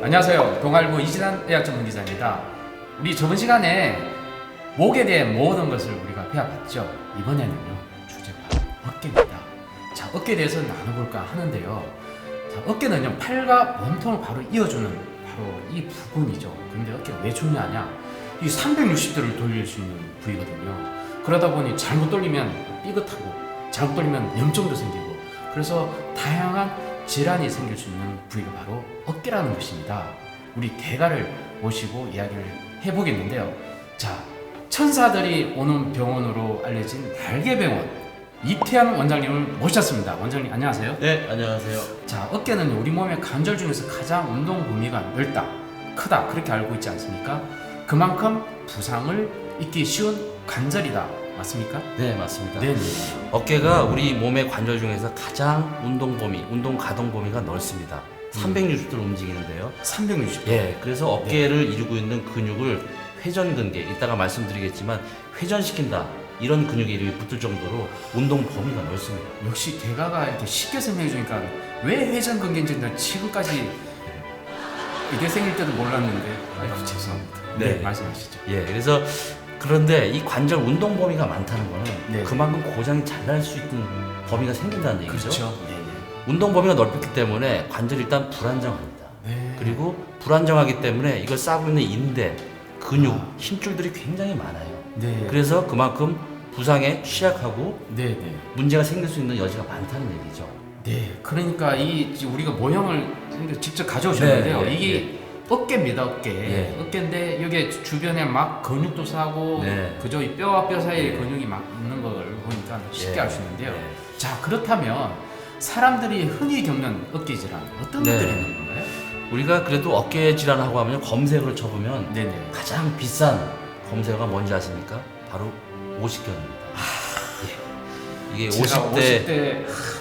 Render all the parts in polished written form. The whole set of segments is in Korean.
안녕하세요. 동아일보 이진환 의학 전문 기자입니다. 우리 저번 시간에 목에 대해 모든 것을 우리가 배워봤죠. 이번에는요, 주제가 어깨입니다. 자, 어깨에 대해서 나눠볼까 하는데요. 자, 어깨는요, 팔과 몸통을 바로 이어주는 바로 이 부분이죠. 근데 어깨가 왜 중요하냐? 이 360도를 돌릴 수 있는 부위거든요. 그러다 보니 잘못 돌리면 삐끗하고, 잘못 돌리면 염증도 생기고, 그래서 다양한 질환이 생길 수 있는 부위가 바로 어깨라는 것입니다. 우리 대가를 모시고 이야기를 해보겠는데요. 자, 천사들이 오는 병원으로 알려진 날개병원 이태양 원장님을 모셨습니다. 원장님 안녕하세요. 네, 안녕하세요. 자, 어깨는 우리 몸의 관절 중에서 가장 운동 범위가 넓다, 크다 그렇게 알고 있지 않습니까? 그만큼 부상을 입기 쉬운 관절이다. 맞습니까? 네, 맞습니다. 네. 어깨가 우리 몸의 관절 중에서 가장 운동 범위, 운동 가동 범위가 넓습니다. 360도로 움직이는데요. 360도. 예, 그래서 어깨를 이루고 있는 근육을 회전근개, 이따가 말씀드리겠지만 회전시킨다. 이런 근육의 이름이 붙을 정도로 운동 범위가 넓습니다. 역시 대가가 이렇게 쉽게 설명해 주니까 왜 회전근개인지 난 지금까지 이게 생길 때도 몰랐는데 아이고 죄송합니다. 네, 말씀하시죠. 예, 그래서 그런데 이 관절 운동 범위가 많다는 거는 네. 그만큼 고장이 잘 날 수 있는 범위가 생긴다는 얘기죠. 그렇죠. 네, 운동 범위가 넓기 때문에 관절이 일단 불안정합니다. 네. 그리고 불안정하기 때문에 이걸 싸고 있는 인대, 근육, 힘줄들이 굉장히 많아요. 네. 그래서 그만큼 부상에 취약하고 네, 네. 문제가 생길 수 있는 여지가 많다는 얘기죠. 네. 그러니까 이 우리가 모형을 직접 가져오셨는데요. 네, 네, 이게 어깨입니다, 어깨. 네. 어깨인데 여기 주변에 막 근육도 사고 네. 그저 이 뼈와 뼈 사이에 네. 근육이 막 있는 걸 보니까 쉽게 네. 알 수 있는데요. 네. 자, 그렇다면 사람들이 흔히 겪는 어깨 질환 어떤 네. 것들이 있는 건가요? 우리가 그래도 어깨 질환하고 하면 검색으로 쳐보면 네네. 가장 비싼 검색어가 뭔지 아십니까? 바로 오십견입니다. 예. 이게 제가 50대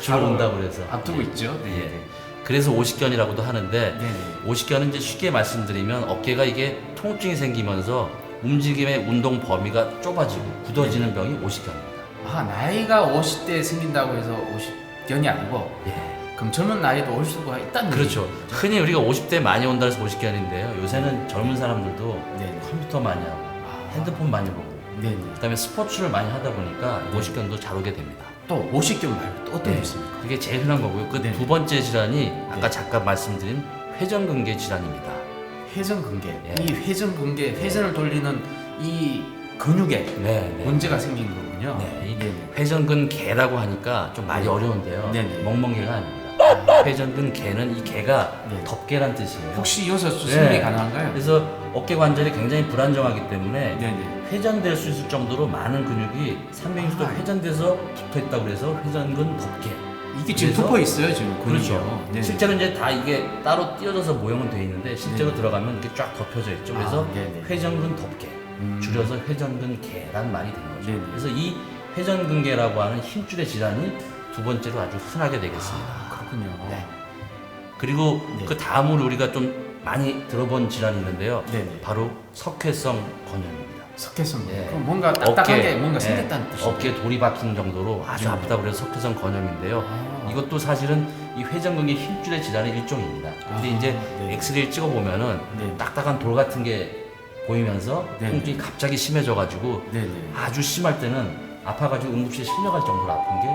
줄 바로 온다고 그래서 앞두고 있죠. 예. 그래서 오십견이라고도 하는데 네네. 오십견은 이제 쉽게 말씀드리면 어깨가 이게 통증이 생기면서 움직임의 운동 범위가 좁아지고 굳어지는 병이 오십견입니다. 아, 나이가 50대에 생긴다고 해서 50견이 아니고 예. 그럼 젊은 나이도 올 수가 있다는 그렇죠. 얘기죠. 흔히 우리가 50대 많이 온다 해서 오십견인데요. 요새는 젊은 사람들도 네. 컴퓨터 많이 하고 핸드폰 많이 보고 네네. 그다음에 스포츠를 많이 하다 보니까 오십견도 잘 오게 됩니다. 또 50견 말고 또 어떤 게 있습니까? 그게 제일 흔한 거고요. 그 네. 두 번째 질환이 아까 네. 잠깐 말씀드린 회전근개 질환입니다. 회전근개. 예. 이 회전근개, 회전을 돌리는 이 근육에 네, 네. 문제가 생긴 거군요. 네, 이 네네. 회전근개라고 하니까 좀 말이 네. 어려운데요. 네네. 멍멍개가 아닙니다. 회전근개는 이 개가 네. 덮개란 뜻이에요. 혹시 이어서 설명이 네. 가능한가요? 그래서 어깨 관절이 굉장히 불안정하기 때문에 네네. 회전될 수 있을 정도로 많은 근육이 360도 회전돼서 붙어 있다고 그래서 회전근 덮개. 이게 지금 그래서- 덮어 있어요, 지금 근육이요. 그렇죠. 네네. 실제로 이제 다 이게 따로 띄어져서 모형은 돼 있는데 실제로 네. 들어가면 이렇게 쫙 덮여져 있죠. 그래서 아, 네네. 회전근 덮개, 음. 줄여서 회전근개란 말이 된 거죠. 네네. 그래서 이 회전근개라고 하는 힘줄의 질환이 두 번째로 아주 흔하게 되겠습니다. 아, 그렇군요. 네. 그리고 네. 그 다음으로 우리가 좀 많이 들어본 질환이 있는데요. 네네. 바로 석회성 건염입니다. 석회성. 예. 그럼 뭔가 딱딱하게 어깨, 뭔가 예, 생겼다는 뜻이죠. 어깨에 돌이 박힌 정도로 아주 네. 아프다고 그래서 석회성 건염인데요. 아. 이것도 사실은 이 회전근개 힘줄의 질환의 일종입니다. 근데 아, 이제 네. 엑스레이를 찍어보면은 네. 딱딱한 돌 같은 게 보이면서 네. 통증이 갑자기 심해져가지고 네네. 아주 심할 때는 아파가지고 응급실에 실려갈 정도로 아픈 게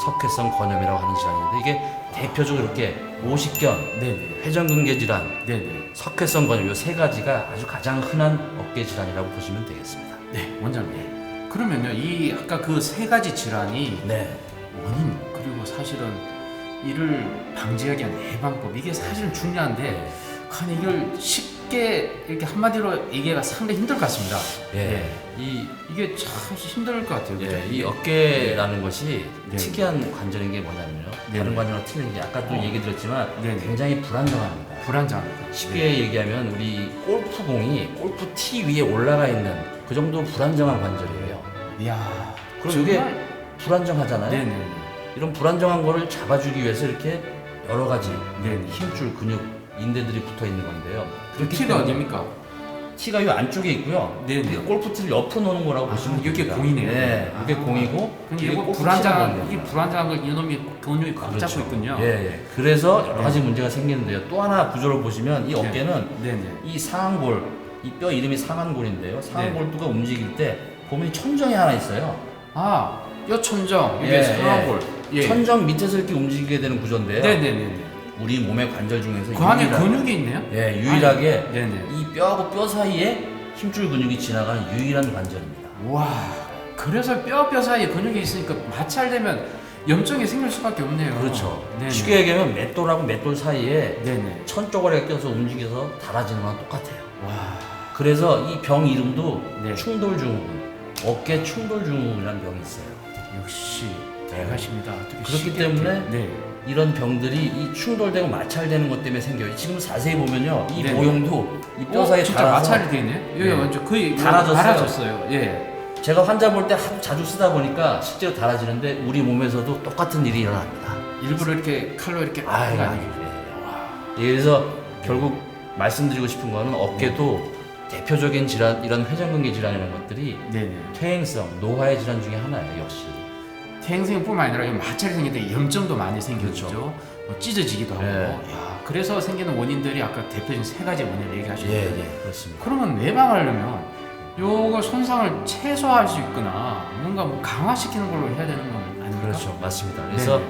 석회성 건염이라고 하는 질환인데 이게 대표적으로 이렇게 오십견, 네네. 회전근개 질환, 네네. 석회성 건염 이 세 가지가 아주 가장 흔한 어깨 질환이라고 보시면 되겠습니다. 네, 원장님. 그러면요, 이 아까 그 세 가지 질환이 네. 원인 그리고 사실은 이를 방지하기 위한 예방법 이게 사실은 중요한데 간 이걸 쉽게 이렇게 한마디로 얘기가 상당히 힘들 것 같습니다. 예. 이 이게 참 힘들 것 같아요. 그죠? 이 어깨라는 것이 네. 특이한 관절인 게 뭐냐면요. 네. 다른 관절과 틀린 게 아까 또 얘기 드렸지만 네. 굉장히 불안정합니다. 불안정합니다. 쉽게 얘기하면 우리 골프공이 골프 티 위에 올라가 있는 그 정도 불안정한 관절이에요. 이야. 그럼 이게 불안정하잖아요. 네네. 이런 불안정한 거를 잡아주기 위해서 이렇게 여러 가지 네네. 힘줄 근육 인대들이 붙어 있는 건데요. 그 티가 어디입니까? 티가 이 안쪽에 있고요. 네, 네. 이게 골프티를 옆으로 놓는 거라고 보시면 이게 됩니다. 공이네요. 네, 이게 아. 공이고 근데 이게 이거 골프 불안정한 티가 이 불안정한 걸 이놈이 근육이 꽉 그렇죠. 잡고 있군요. 예, 예. 그래서 여러 가지 문제가 생기는데요. 또 하나 구조를 보시면 이 네. 어깨는 네네. 이 상완골, 이 뼈 이름이 상완골인데요. 네. 상완골두가 움직일 때 보면 천정이 하나 있어요. 아, 뼈 천정 이게 예, 상완골. 예. 천정 밑에서 이렇게 움직이게 되는 구조인데요. 네네네. 우리 몸의 관절 중에서 그 안에 근육이 있네요. 예, 유일하게 아니, 네네. 이 뼈하고 뼈 사이에 힘줄 근육이 지나가는 유일한 관절입니다. 와, 그래서 뼈 사이에 근육이 있으니까 마찰되면 염증이 생길 수밖에 없네요. 그렇죠. 네네. 쉽게 얘기하면 맷돌하고 맷돌 사이에 네네. 천조각에 껴서 움직여서 달아지는 거랑 똑같아요. 와, 그래서 이 병 이름도 네. 충돌증후군, 어깨 충돌증후군이라는 병이 있어요. 역시 대가십니다. 그렇기 때문에 네. 이런 병들이 이 충돌되고 마찰되는 것 때문에 생겨요. 지금 자세히 보면요, 이 네. 모형도 이 뼈 사이에 진짜 달아서 마찰이 되네. 여기 네. 완전 거의 달아졌어요. 예. 제가 환자 볼 때 자주 쓰다 보니까 실제로 달아지는데 우리 몸에서도 똑같은 일이 일어납니다. 일부러 이렇게 칼로 이렇게 아유, 해가 아니, 아니고. 예, 그래서 결국 말씀드리고 싶은 거는 어깨도 대표적인 질환, 이런 회전근개 질환이라는 것들이 네네. 퇴행성, 노화의 질환 중에 하나예요, 역시. 퇴행성뿐만 아니라 마찰이 생길 때 염증도 많이 생기죠. 그렇죠. 뭐 찢어지기도 하고. 네. 야, 그래서 생기는 원인들이 아까 대표적인 세 가지 원인을 얘기하셨는데. 그렇습니다. 그러면 예방하려면 요거 손상을 최소화할 수 있거나 뭔가 뭐 강화시키는 걸로 해야 되는 건 아닙니까? 그렇죠, 맞습니다. 그래서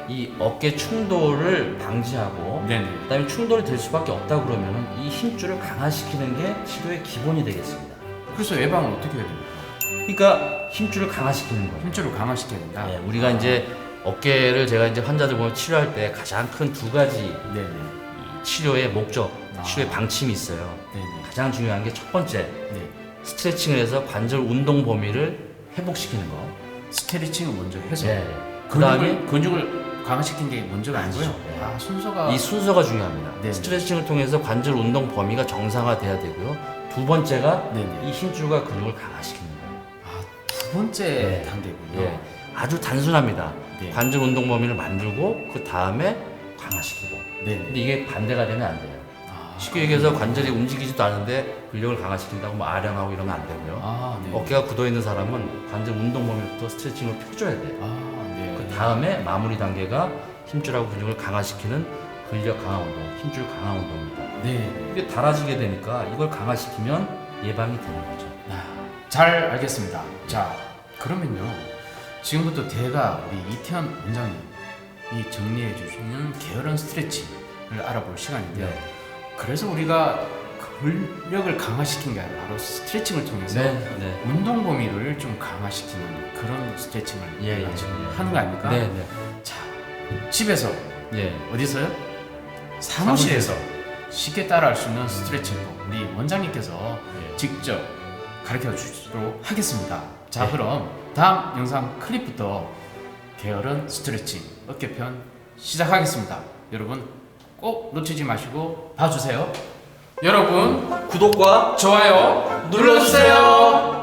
이 어깨 충돌을 방지하고 네네. 그다음에 충돌이 될 수밖에 없다 그러면은 이 힘줄을 강화시키는 게 치료의 기본이 되겠습니다. 그래서 예방을 어떻게 해야 됩니까? 그러니까 힘줄을 강화시키는 거예요. 힘줄을 강화시켜야 된다. 네, 우리가 이제 어깨를 제가 이제 환자들 보면 치료할 때 가장 큰 두 가지 네네. 이 치료의 목적, 아. 치료의 방침이 있어요. 네네. 가장 중요한 게 첫 번째, 네. 스트레칭을 해서 관절 운동 범위를 회복시키는 거. 스트레칭을 먼저 해서 네. 그다음에 근육을 강화시킨 게 먼저가 아니고요. 아니죠. 네. 아, 순서가 이 순서가 중요합니다. 네네. 스트레칭을 통해서 관절 운동 범위가 정상화돼야 되고요. 두 번째가 네네. 이 힘줄과 근육을 강화시키는 거예요. 아, 두 번째 네. 단계군요. 예, 아주 단순합니다. 네. 관절 운동 범위를 만들고 그 다음에 강화시키고. 네네. 근데 이게 반대가 되면 안 돼요. 아, 쉽게 얘기해서 관절이 움직이지도 않은데 근력을 강화시킨다고 뭐 아령하고 이러면 안 되고요. 아, 네. 어깨가 굳어 있는 사람은 관절 운동 범위부터 스트레칭을 펴줘야 돼요. 아, 네. 그 다음에 마무리 단계가 힘줄하고 근육을 강화시키는 근력 강화 운동, 힘줄 강화 운동입니다. 네. 이게 달아지게 되니까 이걸 강화시키면 예방이 되는 거죠. 아, 잘 알겠습니다. 자, 그러면요. 지금부터 대가 우리 이태현 원장님 이 정리해 주시는 게으른 스트레칭을 알아볼 시간인데요. 네. 그래서 우리가 근력을 강화시킨 게 아니라 바로 스트레칭을 통해서 네. 운동 범위를 좀 강화시키는 그런 스트레칭을 예, 우리가 예, 지금 예. 하는 거 아닙니까? 네, 네. 자, 집에서 예. 어디서요? 사무실에서 쉽게 따라할 수 있는 스트레칭법 우리 원장님께서 예. 직접 가르쳐 주시도록 하겠습니다. 자, 네. 그럼 다음 영상 클립부터 게으른 스트레칭 어깨편 시작하겠습니다. 여러분 꼭 놓치지 마시고 봐주세요. 여러분 구독과 좋아요 눌러주세요.